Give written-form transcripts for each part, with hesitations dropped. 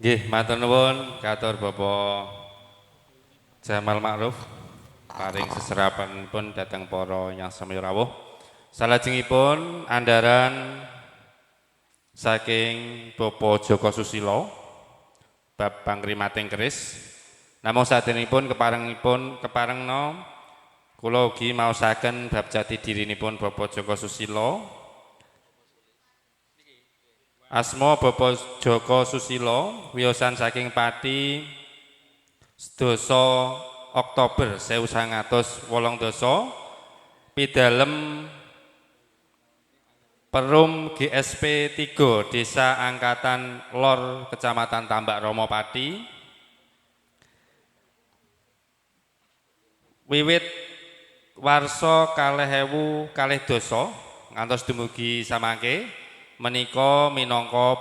Nggih, matur nuwun katur Bapak Jamal Ma'ruf paring seserapanipun dhateng para ingkang sami rawuh. Salajengipun andharan saking Bapak Joko Susilo bab pangrimating keris. Namung saderengipun keparengna kula ugi maosaken bab jati dirinipun Bapak Joko Susilo. Asma Bapak Joko Susilo wiyosan saking Pati sedasa Oktober 1908 pidalem Perum GSP 3 Desa Angkatan Lor Kecamatan Tambak Romo Pati. Wiwit warsa 2000 ngantos dumugi samangke menika minangka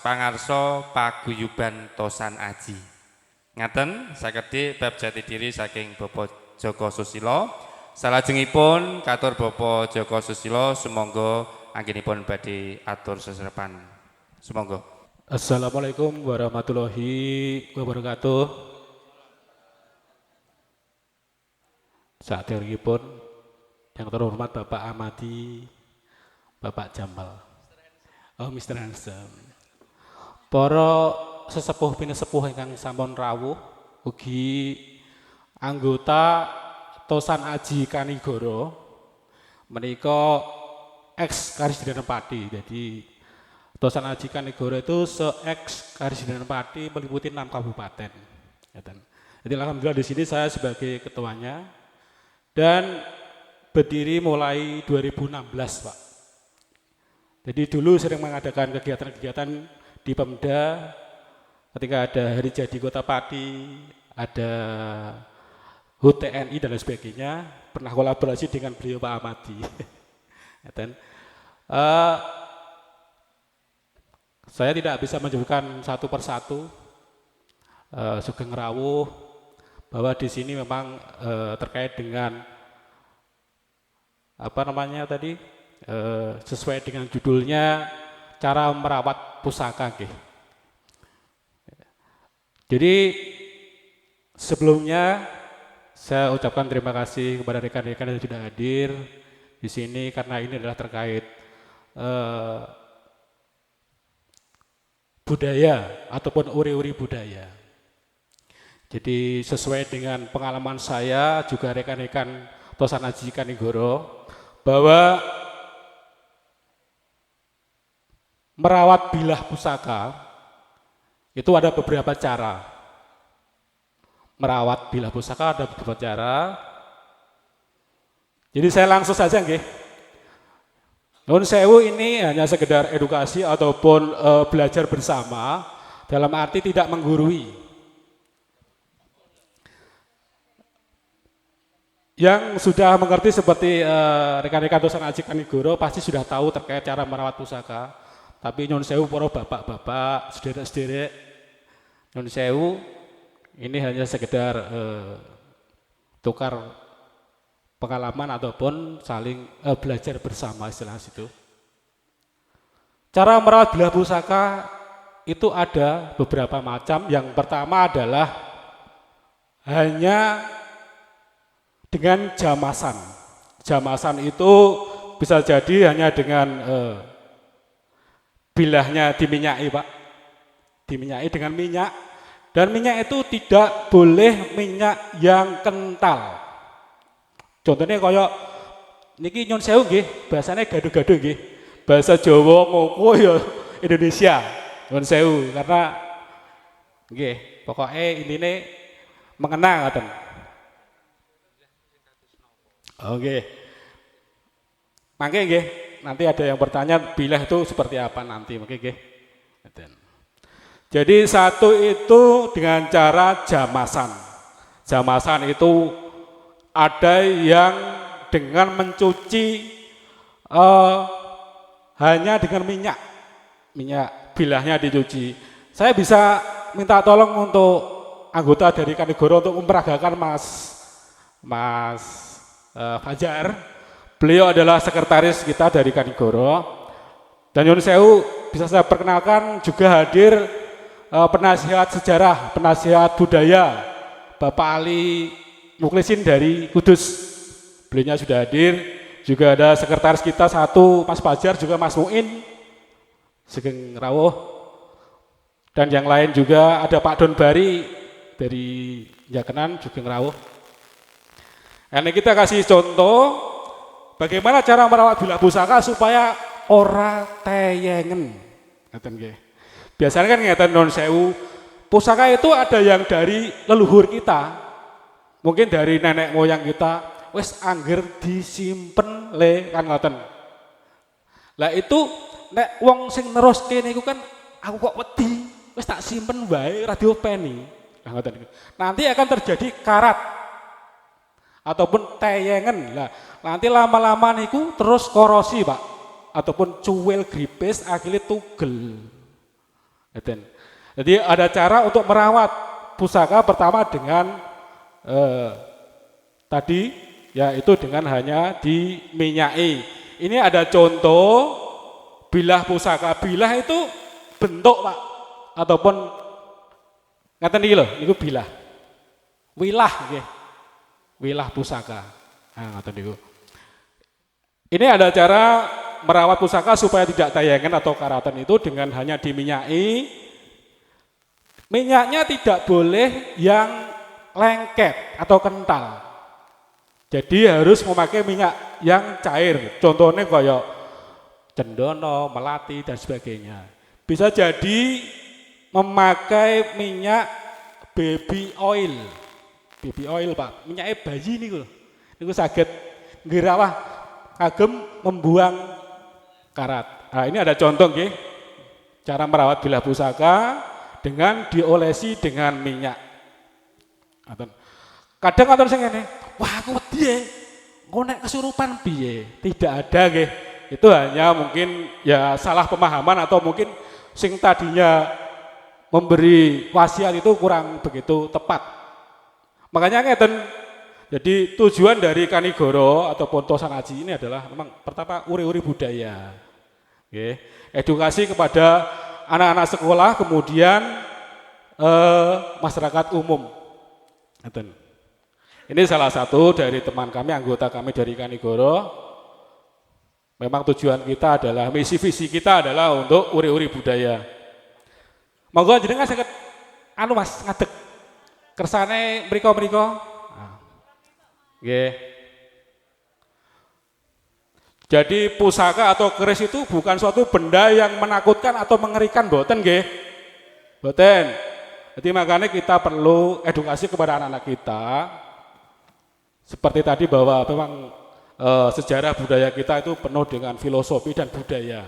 pangarsa paguyuban Tosan Aji. Ngaten sakedhi bab jati diri saking Bapak Joko Susilo. Salajengipun katur Bapak Joko Susilo sumangga anggenipun badhe atur seserepan. Sumangga. Assalamualaikum warahmatullahi wabarakatuh. Saderengipun yang terhormat Bapak Amadi, Bapak Jamal. Oh, Mr. Handsome. Para sesepuh pinesepuh ingkang sampun rawuh ugi anggota Tosan Aji Kanigoro menika ex Karesidenan Pati. Jadi Tosan Aji Kanigoro itu se-ex Karesidenan Pati meliputi 6 kabupaten. Jadi alhamdulillah di sini saya sebagai ketuanya dan berdiri mulai 2016, Pak. Jadi dulu sering mengadakan kegiatan-kegiatan di Pemda ketika ada hari jadi Kota Pati, ada HUT TNI dan lain sebagainya, pernah kolaborasi dengan beliau Pak Amadi. Saya tidak bisa menyebutkan satu persatu Sugeng Rawuh bahwa di sini memang terkait dengan sesuai dengan judulnya cara merawat pusaka. Jadi sebelumnya saya ucapkan terima kasih kepada rekan-rekan yang sudah hadir di sini karena ini adalah terkait budaya ataupun uri-uri budaya. Jadi sesuai dengan pengalaman saya juga rekan-rekan Tosan Aji Kanigoro bahwa merawat bilah pusaka itu ada beberapa cara. Merawat bilah pusaka ada beberapa cara. Jadi saya langsung saja nggih. Nuwun sewu ini hanya sekedar edukasi ataupun belajar bersama dalam arti tidak menggurui. Yang sudah mengerti seperti rekan-rekan Tosan Aji Kanigoro pasti sudah tahu terkait cara merawat pusaka. Tapi nyun sewu para bapak-bapak, sederek-sederek, nyun sewu ini hanya sekedar tukar pengalaman ataupun saling belajar bersama istilah situ. Cara merawat bilah pusaka itu ada beberapa macam. Yang pertama adalah hanya dengan jamasan. Jamasan itu bisa jadi hanya dengan bilahnya diminyaki, Pak. Diminyaki dengan minyak. Dan minyak itu tidak boleh minyak yang kental. Contohnya kayak niki nyun sewu nggih, bahasane gado-gado nggih. Bahasa Jawa ngoko ya Indonesia. Nyun sewu karena nggih, pokoknya intine mengenang ngoten. Oke. Mangke nggih. Nanti ada yang bertanya bilah itu seperti apa nanti, oke. Jadi satu itu dengan cara jamasan. Jamasan itu ada yang dengan mencuci hanya dengan minyak bilahnya dicuci. Saya bisa minta tolong untuk anggota dari Kanigoro untuk memperagakan Mas Fajar. Beliau adalah sekretaris kita dari Kanigoro. Dan nyun sewu bisa saya perkenalkan juga hadir penasihat sejarah, penasihat budaya, Bapak Ali Muklisin dari Kudus. Beliau sudah hadir. Juga ada sekretaris kita satu, Mas Fajar, juga Mas Muin, Sugeng Rawuh. Dan yang lain juga ada Pak Don Bari dari Jakenan, juga Rawuh. Ini kita kasih contoh bagaimana cara merawat bilah pusaka supaya ora teyengen. Biasanya kan ngeten non sewu, pusaka itu ada yang dari leluhur kita, mungkin dari nenek moyang kita, wis angger disimpen le kan ngoten. Lah itu nek wong sing neruske niku kan aku kok wedi, wis tak simpen wae ora diopeni. Nah ngoten niku. Nanti akan terjadi karat ataupun teyengen. Lah nanti lama-lama niku terus korosi, Pak. Ataupun cuwil gripis akhirnya tugel. Jadi ada cara untuk merawat pusaka pertama dengan tadi yaitu dengan hanya diminyai. Ini ada contoh bilah pusaka. Bilah itu bentuk, Pak, ataupun ngaten iki lho, niku bilah. Wilah nggih. Wilah pusaka. Nah, ngaten niku. Ini ada cara merawat pusaka supaya tidak tayangan atau karatan itu dengan hanya diminyai. Minyaknya tidak boleh yang lengket atau kental. Jadi harus memakai minyak yang cair. Contohnya kayak cendono, melati dan sebagainya. Bisa jadi memakai minyak baby oil. Baby oil, Pak. Minyaknya bayi niku. Niku saged nggirawah kagem membuang karat. Nah, ini ada contoh nggih. Cara merawat bilah pusaka dengan diolesi dengan minyak. Kadang ngoten sing ngene, wah aku wedi engko nek kesurupan piye? Tidak ada nggih. Itu hanya mungkin ya salah pemahaman atau mungkin sing tadinya memberi wasiat itu kurang begitu tepat. Makanya ngeten. Jadi tujuan dari Kanigoro ataupun Tosanaji ini adalah memang pertama uri-uri budaya. Okay. Edukasi kepada anak-anak sekolah, kemudian masyarakat umum. Ini salah satu dari teman kami, anggota kami dari Kanigoro. Memang tujuan kita adalah, misi visi kita adalah untuk uri-uri budaya. Monggo jenengan saged anu Mas ngadeg kersane mriko-mriko. Nggih. Jadi pusaka atau keris itu bukan suatu benda yang menakutkan atau mengerikan, boten nggih. Boten. Jadi makanya kita perlu edukasi kepada anak-anak kita. Seperti tadi bahwa memang sejarah budaya kita itu penuh dengan filosofi dan budaya.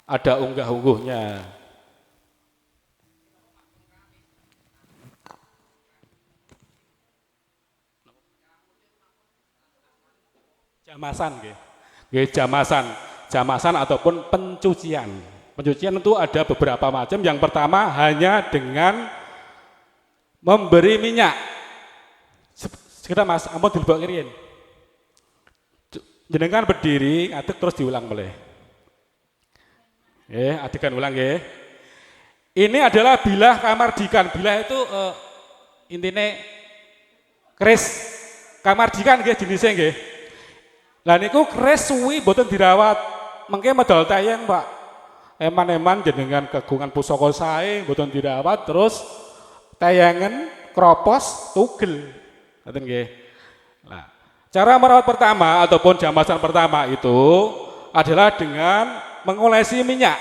Ada unggah-ungguhnya. Jamasan nggih. Nggih jamasan ataupun pencucian. Pencucian itu ada beberapa macam. Yang pertama hanya dengan memberi minyak. Sekedar Mas, ampun dilebok ngirian. Jenengan berdiri, ngadeg terus diulang boleh. Adegan ulang nggih. Ini adalah bilah kamardikan. Bilah itu intine keris kamardikan nggih jenisnya nggih. Lah niku keris suwi mboten dirawat. Mengke medal tayang, Pak. Eman-eman jenengan kagungan pusaka sae mboten dirawat terus tayangan kropos tugel. Ngoten nggih. Nah, cara merawat pertama ataupun jamasan pertama itu adalah dengan mengolesi minyak.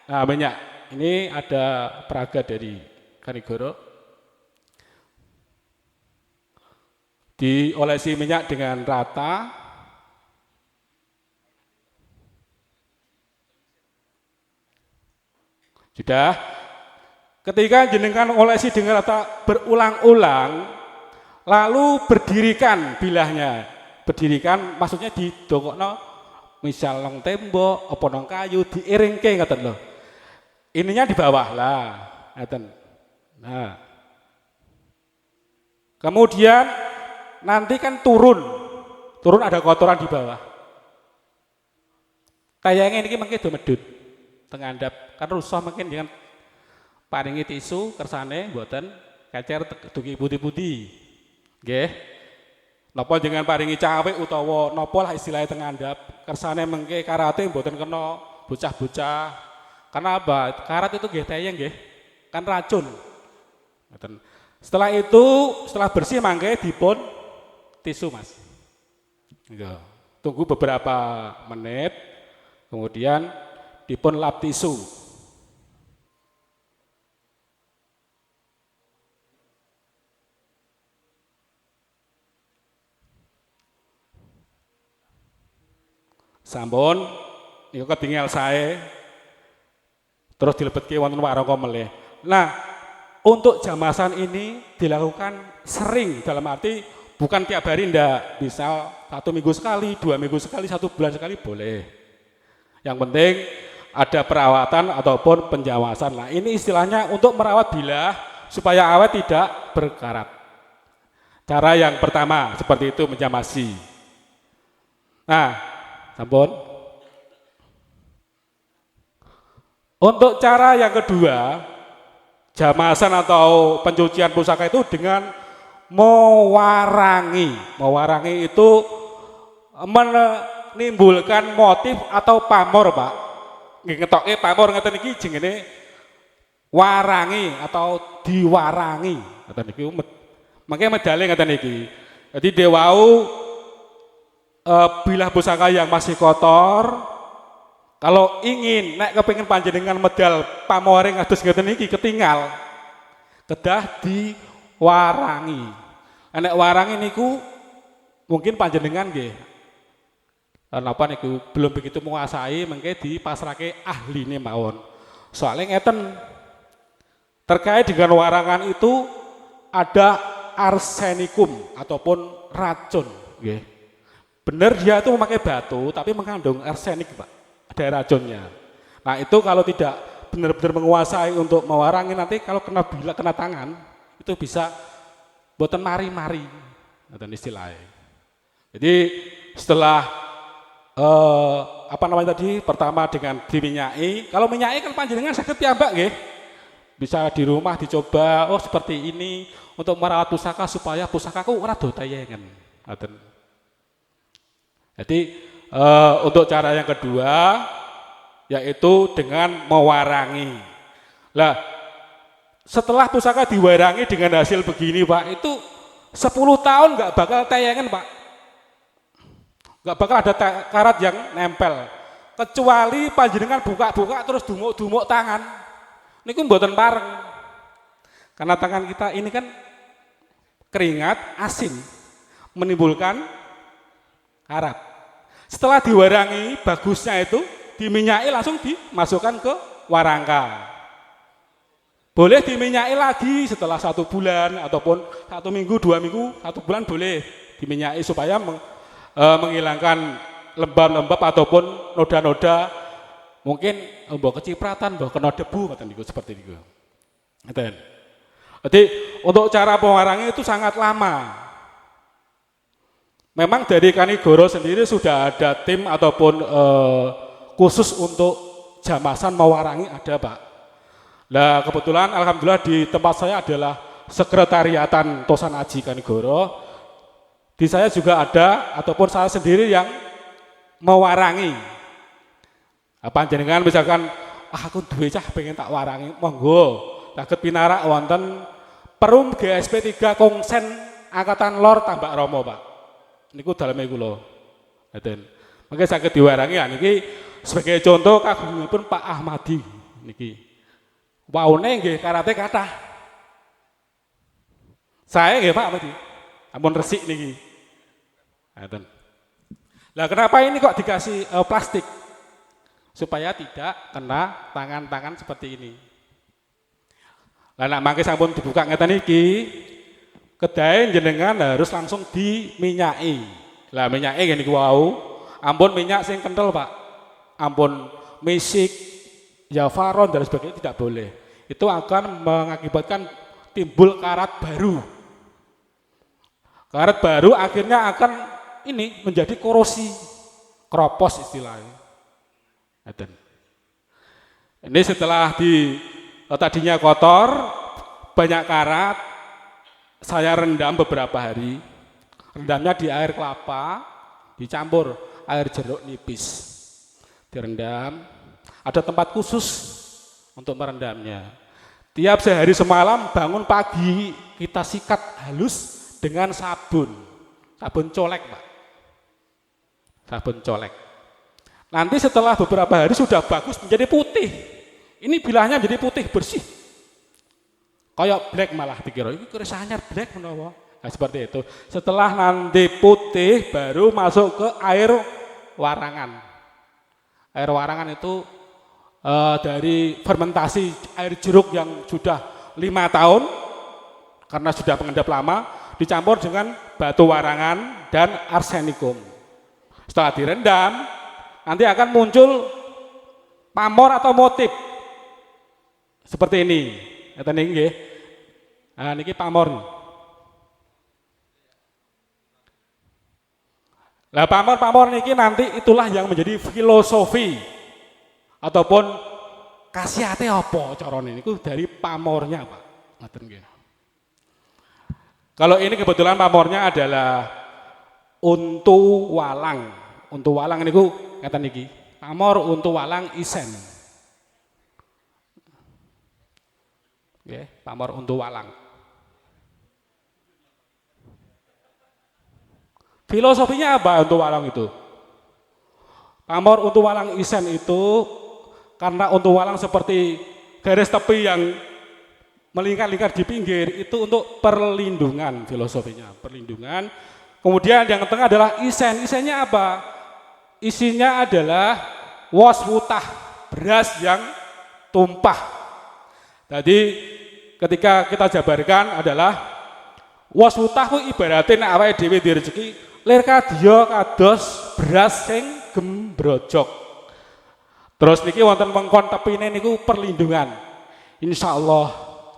Nah, minyak. Ini ada peraga dari Kanigoro. Diolesi minyak dengan rata. Sudah, ketika jenengan olesi dengan rata berulang-ulang, lalu berdirikan bilahnya. Berdirikan maksudnya didongokno, misal nang tembok, apa nang kayu, diiringke ngoten lho. Ininya di bawah lah, ngoten. Nah. Kemudian nanti kan turun ada kotoran di bawah. Tayangnya ini mungkin do medut. Tengandap kan rusuh mungkin dengan paringi tisu kersane mboten kecer dugi putih-putih. Nggih. Napa jenengan paringi cawe utawa napa lah istilahnya teng andhap kersane mengke karate mboten kena bocah-bocah. Karena apa? Karat itu nggih teyeng nggih. Kan racun. Ngoten. Setelah itu, setelah bersih mangke dipun tisu, Mas. Ya. Tunggu beberapa menit, kemudian dipun lap tisu. Sampun, niku ketinggal sae, terus dilebetke wonten warangka melih. Nah, untuk jamasan ini dilakukan sering, dalam arti bukan tiap hari ndak, bisa 1 minggu sekali, 2 minggu sekali, 1 bulan sekali boleh. Yang penting ada perawatan ataupun penjamasan. Nah ini istilahnya untuk merawat bilah supaya awet tidak berkarat. Cara yang pertama seperti itu menjamasi. Nah, sampun. Untuk cara yang kedua, jamasan atau pencucian pusaka itu dengan mewarangi. Mewarangi itu menimbulkan motif atau pamor, Pak. Nggih ngetoke pamor ngeten iki jenenge warangi atau diwarangi. Ngeten iki mangke medale ngeten iki. Jadi dewau bilah pusaka yang masih kotor, kalau ingin nek kepengin panjenengan medal pamoring kados ngeten iki ketinggal, kedah diwarangi. Nek warangi niku mungkin panjenengan nggih napa niku belum begitu menguasai, mengke dipasrahke ahline mawon. Soalnya ngeten terkait dengan warangan itu ada arsenikum ataupun racun, nggih. Bener dia itu memakai batu tapi mengandung arsenik, Pak. Ada racunnya. Nah, itu kalau tidak benar-benar menguasai untuk mewarangi nanti kalau kena bila kena tangan itu bisa boten mari-mari. Ngoten istilahnya. Jadi setelah apa namanya tadi pertama dengan diminyai, kalau minyai kan panjenengan saged piyambak nggih. Bisa di rumah dicoba, oh seperti ini untuk merawat pusaka supaya pusakaku ora do tayengen. Ngoten. Jadi untuk cara yang kedua yaitu dengan mewarangi. Lah setelah pusaka diwarangi dengan hasil begini, Pak, itu 10 tahun nggak bakal tayangan, Pak. Nggak bakal ada karat yang nempel. Kecuali panjenengan buka-buka terus dumuk-dumuk tangan. Niku mboten pareng. Karena tangan kita ini kan keringat asin menimbulkan karat. Setelah diwarangi, bagusnya itu diminyai langsung dimasukkan ke warangka. Boleh diminyai lagi setelah 1 bulan ataupun 1 minggu, 2 minggu, 1 bulan boleh diminyai supaya menghilangkan lembab-lembab ataupun noda-noda, mungkin mbok kecipratan, mbok kena debu ngoten niku seperti niku. Ngoten. Jadi untuk cara pewarangi itu sangat lama. Memang dari Kanigoro sendiri sudah ada tim ataupun khusus untuk jamasan mewarangi ada, Pak. Nah kebetulan alhamdulillah di tempat saya adalah sekretariatan Tosan Aji Kanigoro. Di saya juga ada ataupun saya sendiri yang mewarangi. Panjenengan misalkan aku duwe cah pengen tak warangi, monggo. Saged pinarak wonten Perum GSP 3 Kongsen Angkatan Lor Tambak Romo, Pak. Niku daleme kula. Ngoten. Mangke saged diwarangi ya niki sebagai contoh kagungipun Pak Ahmadi niki. Waune nggih karate kathah. Saya nggih Pak Ahmadi. Ampun resik niki. Ngoten. Lah kenapa ini kok dikasih plastik? Supaya tidak kena tangan-tangan seperti ini. Lah nek mangke sampun dibuka ngeten iki, kedai jenengan harus langsung diminyai. Lah minyake ngene niku wau, ampun minyak sing kental, Pak. Ampun misik, Javaron dan sebagainya tidak boleh. Itu akan mengakibatkan timbul karat baru. Karat baru akhirnya akan ini menjadi korosi, keropos istilahnya. Ini setelah tadinya kotor, banyak karat, saya rendam beberapa hari. Rendamnya di air kelapa, dicampur air jeruk nipis. Direndam, ada tempat khusus untuk merendamnya. Tiap sehari semalam bangun pagi kita sikat halus dengan sabun colek Pak, sabun colek. Nanti setelah beberapa hari sudah bagus menjadi putih. Ini bilahnya menjadi putih bersih. Kayak black malah dikira, ini keresahnya black menawa. Nah, seperti itu. Setelah nanti putih baru masuk ke air warangan. Air warangan itu dari fermentasi air jeruk yang sudah 5 tahun karena sudah mengendap lama, dicampur dengan batu warangan dan arsenikum. Setelah direndam, nanti akan muncul pamor atau motif seperti ini. Ngeten niki nggih. Nah niki pamor. Lah pamor-pamor niki nanti itulah yang menjadi filosofi ataupun khasiate apa carane niku dari pamornya, Pak. Ngoten nggih. Kalau ini kebetulan pamornya adalah untu walang. Untu walang niku ngeten niki. Pamor untu walang isen. Nggih, pamor untu walang. Filosofinya apa untuk walang itu? Pamor untuk walang isen itu karena untuk walang seperti garis tepi yang melingkar-lingkar di pinggir itu untuk perlindungan filosofinya, perlindungan. Kemudian yang tengah adalah isen. Isennya apa? Isinya adalah waswutah, beras yang tumpah. Jadi ketika kita jabarkan adalah waswutah ku ibaratnya nek awake dhewe di rezeki lir kadya kados beras sing gembrojok. Terus niki wonten mengkon tepine niku perlindungan. Insyaallah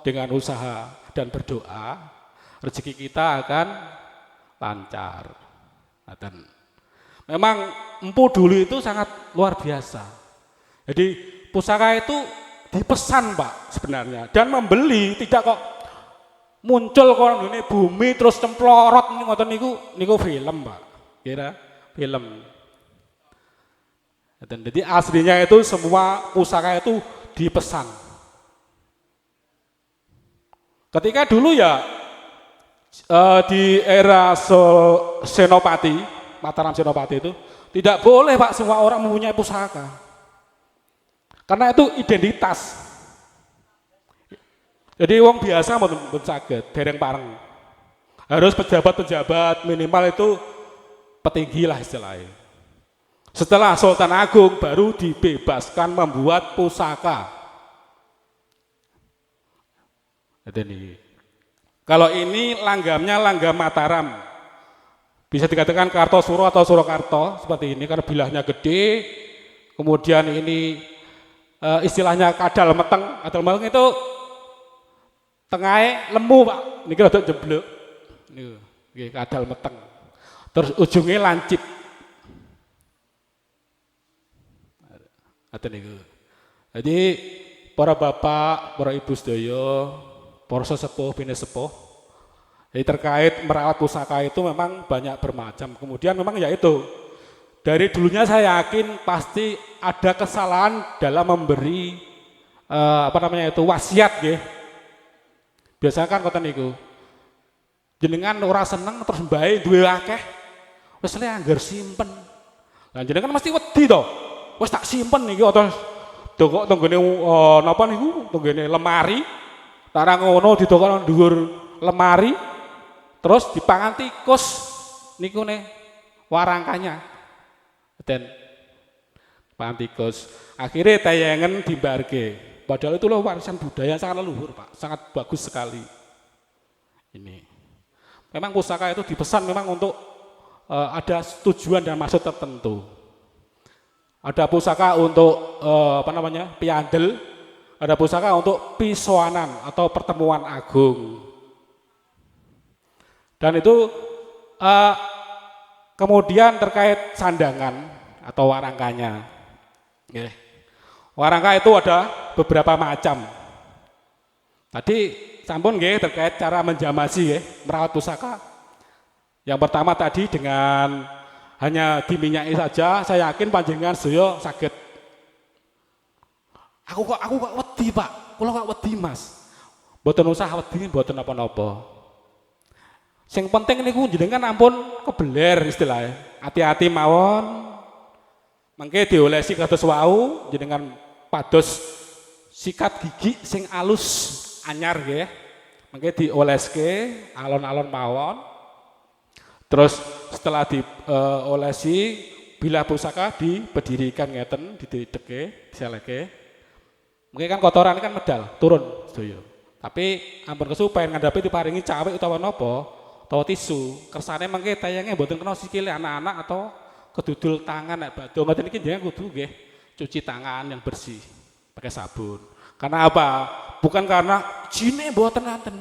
dengan usaha dan berdoa rezeki kita akan lancar. Memang empu dulu itu sangat luar biasa. Jadi pusaka itu dipesan Pak sebenarnya dan membeli tidak kok muncul kok ini bumi terus cemplorot nih ngoten niku film Pak, kira film. Jadi aslinya itu semua pusaka itu dipesan. Ketika dulu ya di era Senopati, Mataram Senopati itu tidak boleh Pak semua orang mempunyai pusaka, karena itu identitas. Jadi wong biasa mboten saged dereng pareng. Harus pejabat-pejabat minimal itu petinggi lah istilahnya. Setelah Sultan Agung baru dibebaskan membuat pusaka. Ini. Kalau ini langgamnya langgam Mataram. Bisa dikatakan Kartosuro atau Surakarta seperti ini karena bilahnya gede. Kemudian ini istilahnya kadal meteng. Kadal meteng itu tengahnya lemu Pak, niki rada jeblok. Niku nggih kadal meteng. Terus ujungnya lancip. Ngoten niku. Jadi para bapak, para ibu sedaya, para sesepuh, bini sepuh, jadi terkait merawat pusaka itu memang banyak bermacam. Kemudian memang ya itu dari dulunya saya yakin pasti ada kesalahan dalam memberi wasiat nggih. Biasanya kan ngoten niku. Jenengan ora seneng terus mbae duwe akeh. Wis le anggar simpen. Lah jenengan mesti wedi to. Wis tak simpen iki terus dongkok tenggene napa niku? Tenggene lemari. Tarang ngono didongkok nang dhuwur lemari. Terus dipangan tikus niku ne warangkanya. Den pangan tikus. Akhirnya tayangan dimbarke. Padahal itu loh warisan budaya sangat leluhur Pak, sangat bagus sekali. Ini, memang pusaka itu dipesan memang untuk ada tujuan dan maksud tertentu. Ada pusaka untuk piandel, ada pusaka untuk pisoanan atau pertemuan agung. Dan itu kemudian terkait sandangan atau warangkanya. Warangka itu ada beberapa macam. Tadi sampun nggih terkait cara menjamasi nggih, merawat pusaka. Yang pertama tadi dengan hanya diminyaki saja, saya yakin panjenengan sedaya saged. Aku kok wedi, Pak. Kula kok wedi, Mas. Mboten usah wedi, mboten napa-napa. Sing penting niku jenengan ampun kebeler istilahnya. Hati-hati mawon. Mangke diolesi kados wau jenengan pados sikat gigi sing alus anyar nggih. Mangke dioleske alon-alon mawon. Terus setelah diolesi bilah pusaka diberdirikan ngeten, didedeke, diseleke. Mungkin kan kotoran kan medal turun sedaya. Tapi ampun kesupen ngandhapi diparingi cawik utawa napa, utawa tisu. Kersane mangke tayange mboten kena sikile anak-anak atau kedudul tangan nek badhe ngoten iki jenengan kudu nggih cuci tangan yang bersih pakai sabun. Karena apa? Bukan karena jine mboten nanten.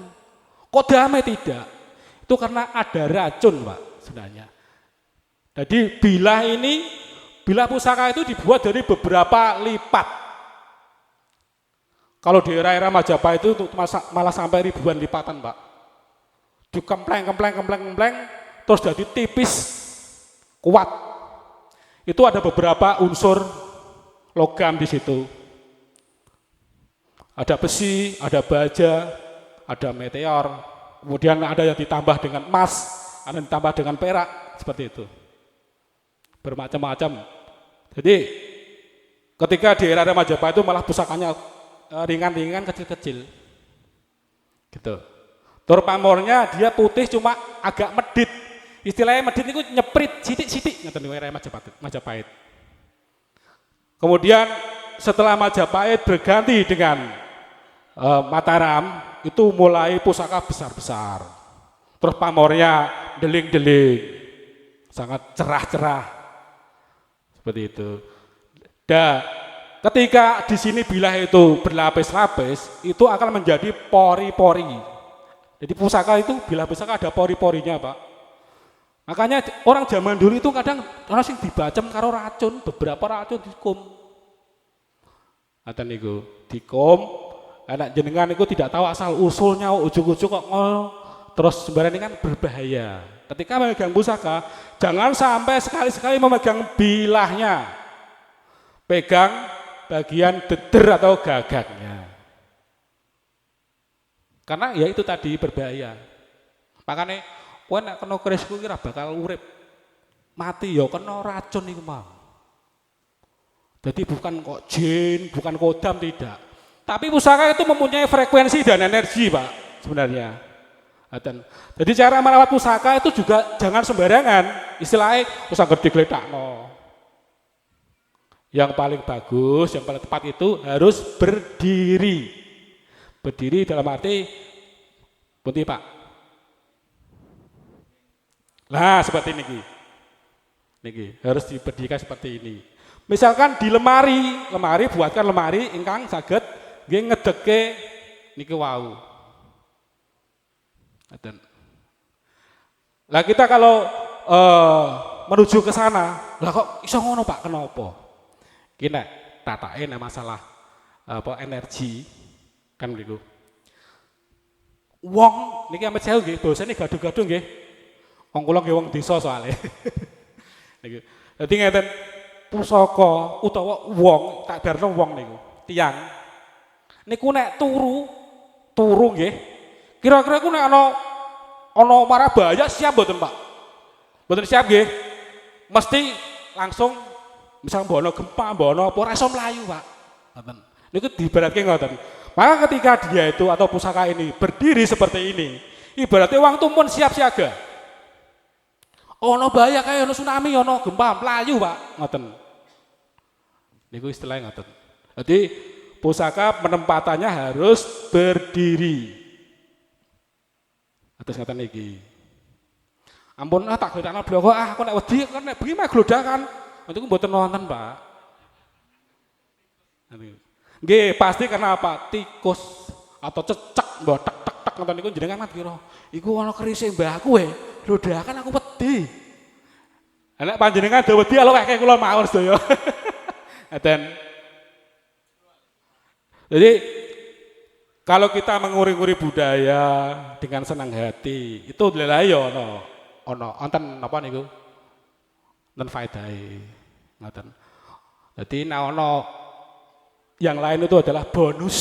Kodame tidak. Itu karena ada racun, Pak, sebenarnya. Jadi bilah pusaka itu dibuat dari beberapa lipat. Kalau di era-era Majapahit itu malah sampai ribuan lipatan, Pak. Dikempleng, terus jadi tipis, kuat. Itu ada beberapa unsur logam di situ. Ada besi, ada baja, ada meteor, kemudian ada yang ditambah dengan emas, ada yang ditambah dengan perak, seperti itu. Bermacam-macam. Jadi ketika di era Majapahit itu malah pusakanya ringan-ringan, kecil-kecil. Gitu. Tur pamornya dia putih cuma agak medit. Istilahnya medit itu nyeprit sitik-sitik ngoten niku era Majapahit. Kemudian setelah Majapahit berganti dengan Mataram, itu mulai pusaka besar-besar. Terus pamornya deling-deling. Sangat cerah-cerah. Seperti itu. Dan ketika di sini bilah itu berlapis-lapis, itu akan menjadi pori-pori. Jadi pusaka itu bilah pusaka ada pori-porinya, Pak. Makanya orang zaman dulu itu kadang orang sing dibacem karo racun, beberapa racun dikum. Ngaten niku, dikum. Anak jenengan itu tidak tahu asal usulnya, ujug-ujug kok terus sembarang ini kan berbahaya. Ketika memegang pusaka, jangan sampai sekali-sekali memegang bilahnya. Pegang bagian deder atau gagangnya. Karena ya itu tadi berbahaya. Makanya kowe nek kena keris kuwi ora bakal urip. Mati ya kena racun iku mau. Jadi bukan kok jin, bukan kodam, tidak. Tapi pusaka itu mempunyai frekuensi dan energi, Pak, sebenarnya. Jadi cara merawat pusaka itu juga jangan sembarangan. Istilahnya pusaka digletakno. Yang paling bagus, yang paling tepat itu harus berdiri. Berdiri dalam arti putih, Pak. Nah, seperti ini. Niki harus diberdirikan seperti ini. Misalkan di lemari buatkan lemari ingkang saged nggih ngedeke niki wau. Lah kita kalau menuju ke sana, lah kok iso ngono, Pak? Kenapa? Ki nek tatake nek masalah energi kan niku. Wong niki amet sewu nggih, basane gaduh-gaduh nggih. Wong kula nggih wong desa soalé. Niku. Dadi ngeten pusaka utawa wong tak darno wong niku, tiyang. Niku nek turu nggih. Kira-kira ku nek ana marabaya siap mboten, Pak? Mboten siap nggih. Mesti langsung misal mbono gempa, mbono apa ora iso mlayu, Pak. Ngoten. Niku diibaratke ngoten. Maka ketika dia itu atau pusaka ini berdiri seperti ini, ibaratnya wong tumpun siap siaga. Ono bahaya kayak ono tsunami, ono gempa, mlayu, Pak. Ngoten. Niku istilahnya ngoten. Jadi pusaka penempatannya harus berdiri. Atas ngoten niki. Ampun tak glodakno bloko aku nek wedi kan nek bengi mah glodakan. Niku mboten wonten, Pak. Nggih, pasti karena apa? Tikus atau cecek mbok tek ngoten niku jenengan mat kira. Iku ana kerise mbahku glodakan aku wedi. Nek panjenengan do wedi alo kaya kula mawon sedaya. Ngaten. Jadi Kalau kita menguri-nguri budaya dengan senang hati, itu lha ya ono wonten napa niku? Wonten faedahe. Ngoten. Dadi ono yang lain itu adalah bonus.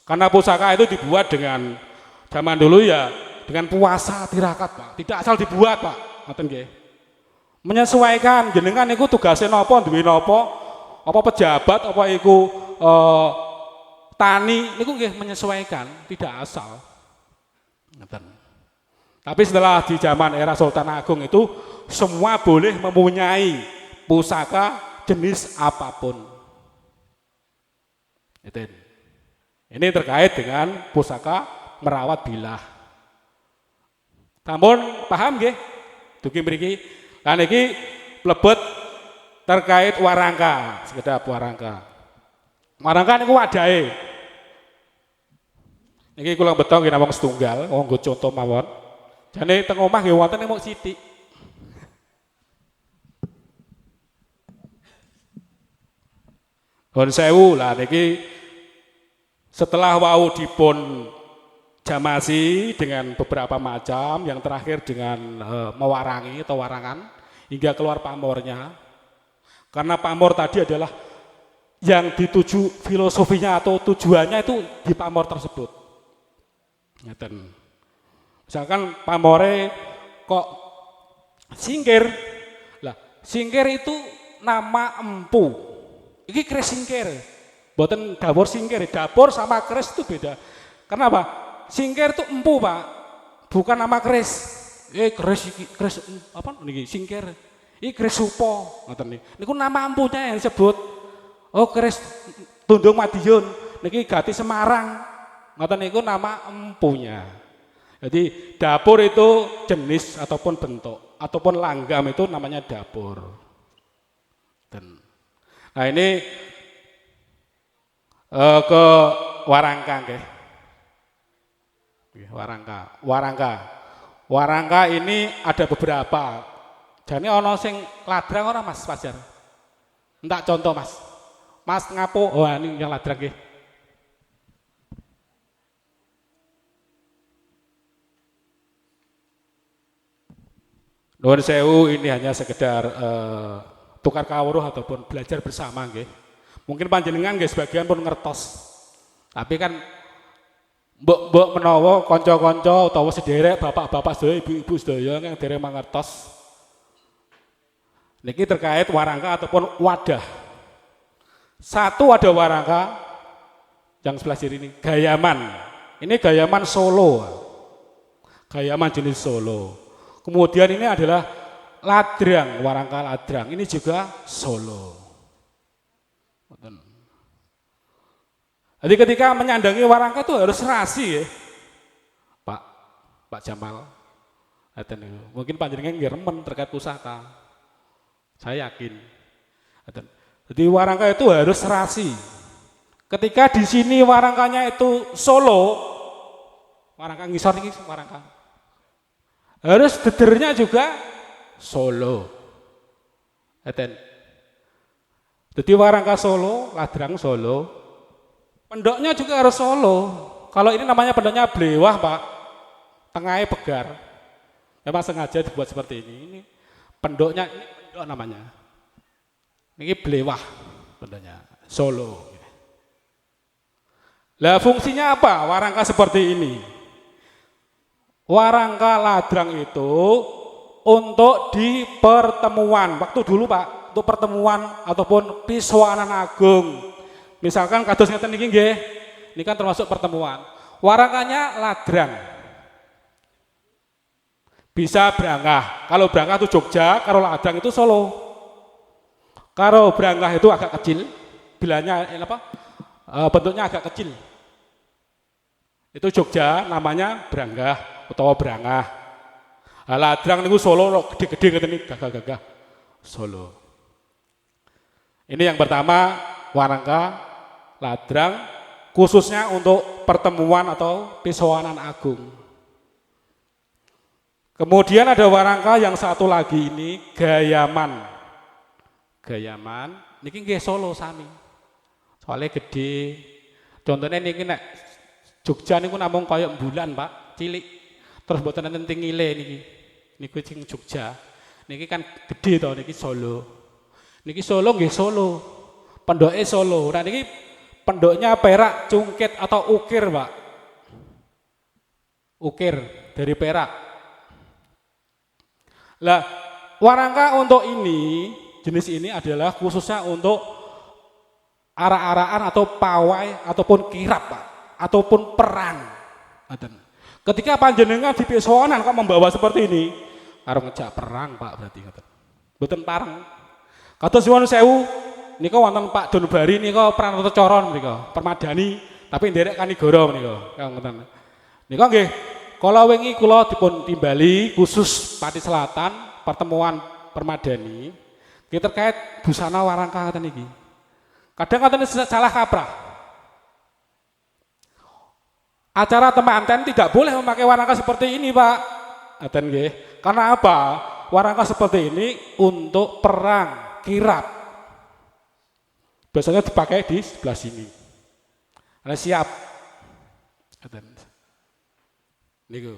Karena pusaka itu dibuat dengan zaman dulu ya dengan puasa tirakat, Pak. Tidak asal dibuat, Pak. Ngoten nggih. Menyesuaikan jenengan niku tugasnya napa, duwe napa, apa pejabat, apa iku tani niku nggih menyesuaikan, tidak asal. Ngoten. Tapi setelah di zaman era Sultan Agung itu semua boleh mempunyai pusaka jenis apapun. Ini terkait dengan pusaka merawat bilah. Sampun paham nggih? Dugi mriki. Lah niki mlebet terkait warangka, sekedap warangka. Warangka niku wadahe. Niki kula beto nggih namung setunggal, nggo contoh mawon. Jane teng omah nggih wonten mung sithik. Nuwun sewu lah niki setelah wau dipun jamasi dengan beberapa macam, yang terakhir dengan mewarangi atau warangan hingga keluar pamornya. Karena pamor tadi adalah yang dituju filosofinya atau tujuannya itu di pamor tersebut. Ngeten. Misalkan pamore kok singkir. Lah, singkir itu nama empu. Iki keris singkir. Mboten dapur singkir, dapur sama keris itu beda. Kenapa? Singkir itu empu, Pak. Bukan nama keris. Keris iki, keris apa niki singkir. Iki keris supo, ngoten niki. Niku nama empunya yang disebut. Oh, keris Tundung Madiun. Niki Gati Semarang. Ngoten niku nama empunya. Jadi dapur itu jenis ataupun bentuk ataupun langgam itu namanya dapur. Nah ini ke warangka nggih. Warangka ini ada beberapa. Jane ana sing ladrang ora Mas Fajar? Entak contoh Mas. Mas ngapo? Oh ini yang ladrang nggih. Nuwun sewu, ini hanya sekedar tukar kawruh ataupun belajar bersama nggih. Mungkin panjenengan nggih sebagian pun ngertos. Tapi kan mbok-mbok menawa kanca-kanca utawa sederek bapak-bapak sedaya, ibu-ibu sedaya yang dereng mangertos. Niki terkait warangka ataupun wadah. Satu ada warangka yang sebelah kiri ini gayaman. Ini gayaman Solo. Gayaman jenis Solo. Kemudian ini adalah ladrang, warangka ladrang. Ini juga Solo. Jadi ketika menyandangi warangka itu harus serasi ya, Pak Jamal. Mungkin panjenengan nggih remen terkait pusaka. Saya yakin. Jadi warangka itu harus serasi. Ketika di sini warangkanya itu Solo, warangka ngisor ini warangka. Harus dedernya juga Solo. Jadi warangka Solo, ladrang Solo. Pendoknya juga harus Solo. Kalau ini namanya pendoknya blewah, Pak. Tengahnya pegar. Memang sengaja dibuat seperti ini. Ini pendoknya, ini pendok namanya. Ini blewah pendoknya, Solo. Lah fungsinya apa? Warangka seperti ini. Warangka ladrang itu untuk di pertemuan. Waktu dulu Pak, untuk pertemuan ataupun pisuanan agung. Misalkan kados ngeten niki nggih. Ini kan termasuk pertemuan. Warangkanya ladrang. Bisa Brangah. Kalau Brangah itu Jogja, kalau ladrang itu Solo. Kalau Brangah itu agak kecil, bilanya bentuknya agak kecil. Itu Jogja namanya Branggah utawa Brangah. Ladrang niku Solo gede-gede ngeten iki gagah-gagah Solo. Ini yang pertama warangka ladrang khususnya untuk pertemuan atau pisuanan agung. Kemudian ada warangka yang satu lagi ini gayaman. Gayaman niki nggih Solo sami. Soalnya gede. Contohnya niki nek Jogja niku namung kaya bulan, Pak, cilik. Terus mboten enten tingile niki. Niku sing Jogja. Niki kan gede to, niki Solo. Niki Solo nggih Solo. Pendoke Solo. Nah niki pendoknya perak, cungkit atau ukir, Pak. Ukir dari perak. Lah, warangka untuk ini, jenis ini adalah khususnya untuk arak-arakan atau pawai ataupun kirap, Pak, ataupun perang. Ketika panjenengan di pesonan kok membawa seperti ini, karo ngejak perang, Pak, berarti ngoten. Mboten pareng. Kados nyuwun sewu, nika wonten Pak Donbari nika Pranoto Coron nika, permadani tapi nderek Kanigoro menika. Ngoten. Nika nggih kala wingi kula dipun timbali khusus Pati Selatan pertemuan permadani kita terkait busana warangka ngoten iki. Kadang ngoten salah kaprah. Acara temanten tidak boleh memakai warangka seperti ini, Pak. Ngoten nggih. Karena apa? Warangka seperti ini untuk perang, kirap. Biasanya dipakai di sebelah sini. Nah, siap. Ngoten. Niku.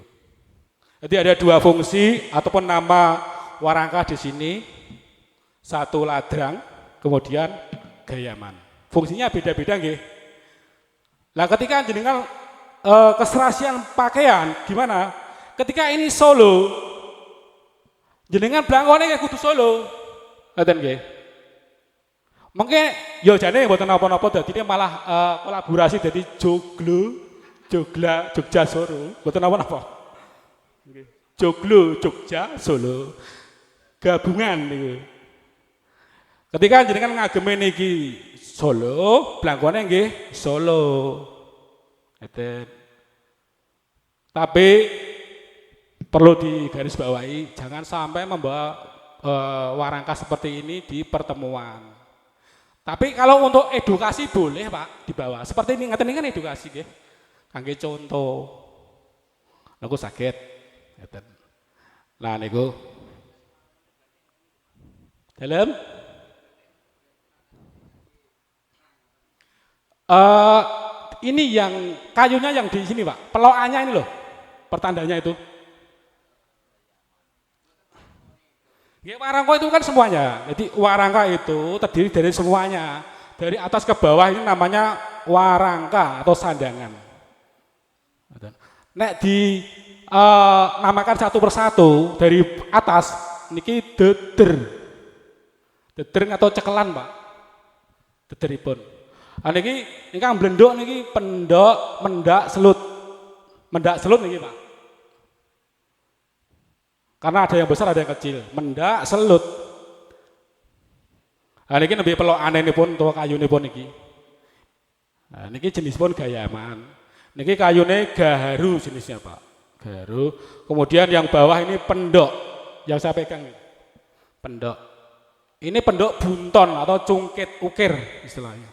Jadi ada dua fungsi ataupun nama warangka di sini. Satu ladrang, kemudian gayaman. Fungsinya beda-beda nggih. Lah ketika jenengan keserasian pakaian gimana? Ketika ini Solo, jenengan blangkone kayak kudu Solo. Ngoten nggih. Mungkin yo jane mboten napa-napa dadine malah kolaborasi dadi Jogja Solo. Mboten napa-napa. Nggih. Joglo Jogja Solo. Gabungan niku. Ketika jenengan ngageme niki Solo, blangkone nggih Solo. Tapi perlu digarisbawahi, jangan sampai membawa warangka seperti ini di pertemuan. Tapi kalau untuk edukasi boleh, Pak, dibawa. Seperti ini, ngaten ini kan edukasi nggih. Kangge contoh. Niku saged. Ngeten. Nah niku. Dalem ini yang kayunya yang di sini, Pak. Pelokannya ini loh. Pertandanya itu. Ya, warangka itu kan semuanya. Jadi warangka itu terdiri dari semuanya. Dari atas ke bawah ini namanya warangka atau sandangan. Nek di namakan satu persatu dari atas niki deder. Deder atau cekelan, Pak. Dederipun. Niki ingkang blenduk niki pendok, mendak, selut. Mendak selut niki, Pak. Karena ada yang besar, ada yang kecil. Mendak, selut. Niki lebih pelok aneh pun tua kayu pun niki. Niki jenis pun gayaman. Niki kayune gaharu jenisnya, Pak. Gaharu. Kemudian yang bawah ini pendok. Yang saya pegang ini. Pendok. Ini pendok bunton atau cungkit ukir istilahnya.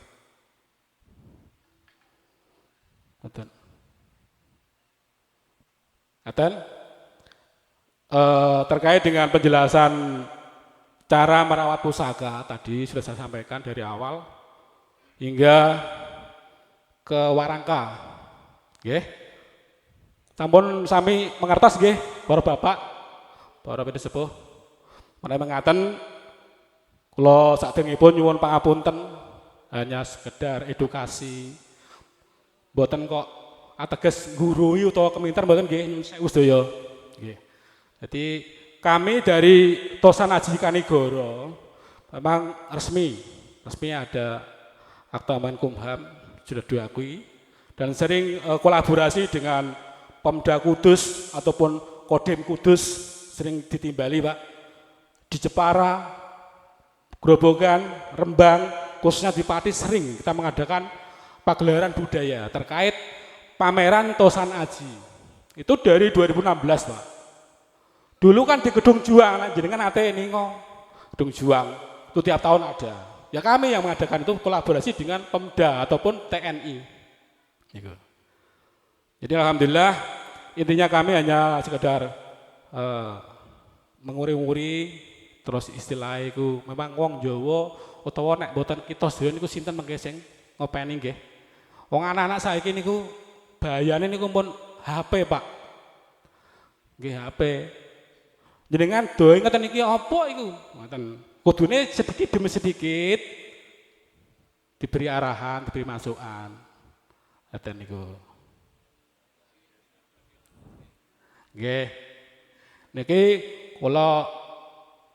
Ngaten? Terkait dengan penjelasan cara merawat pusaka tadi sudah saya sampaikan dari awal hingga ke warangka. Nggih. Sampun sami mengertos nggih, para bapak, para pede sepuh. Menawi mengaten kula sakderengipun nyuwun pangapunten hanya sekedar edukasi. Mboten kok ateges nggurui utawa keminter mboten nggih, nyuwun sewu sedaya. Nggih. Jadi kami dari Tosan Aji Kanigoro memang resmi ada Akta Menkumham sudah diakui dan sering kolaborasi dengan Pemda Kudus ataupun Kodim Kudus sering ditimbali, Pak, di Jepara, Grobogan, Rembang, khususnya di Pati sering kita mengadakan pagelaran budaya terkait pameran Tosan Aji. Itu dari 2016, Pak. Dulu kan di Gedung Juang, jenengan ate ningo Gedung Juang itu tiap tahun ada. Ya kami yang mengadakan itu kolaborasi dengan Pemda ataupun TNI. Gitu. Jadi alhamdulillah intinya kami hanya sekedar menguri-uri terus istilah itu memang wong Jawa utawa nek boten kita sedaya niku sinten menggeseng ngopeni nggih. Wong anak-anak saiki niku Bayane niku pun HP, Pak. Nggih HP. Jenengan do ngeten iki apa iku? Ngoten. Kudune sedikit demi sedikit diberi arahan, diberi masukan. Ngoten niku. Nggih. Niki kula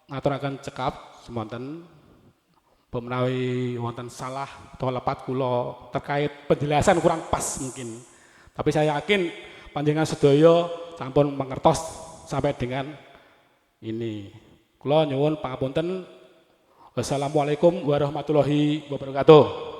ngaturaken cekap semonten menawi wonten salah atau lepat kula terkait penjelasan kurang pas mungkin. Tapi saya yakin panjenengan sedaya sampun mangertos sampai dengan ini. Kula nyuwun pangapunten. Wassalamualaikum warahmatullahi wabarakatuh.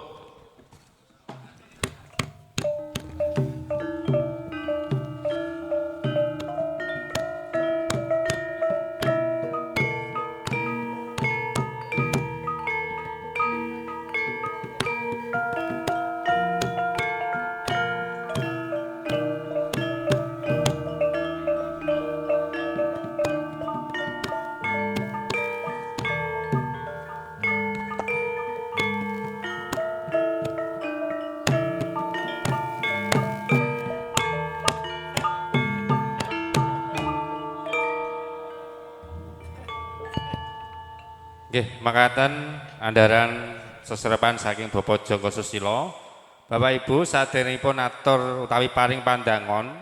Nggih, makaten andharan seserapan saking Bapak Joko Susilo. Bapak Ibu saderengipun atur utawi paring pandangon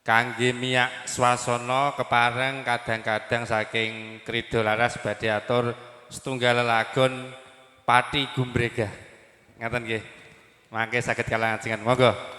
kangge miyak swasana kepareng kadang-kadang saking Krida Laras badhe atur setunggal lelagon Pati Gumbrega. Ngaten nggih. Mangke saged kalajengan. Monggo.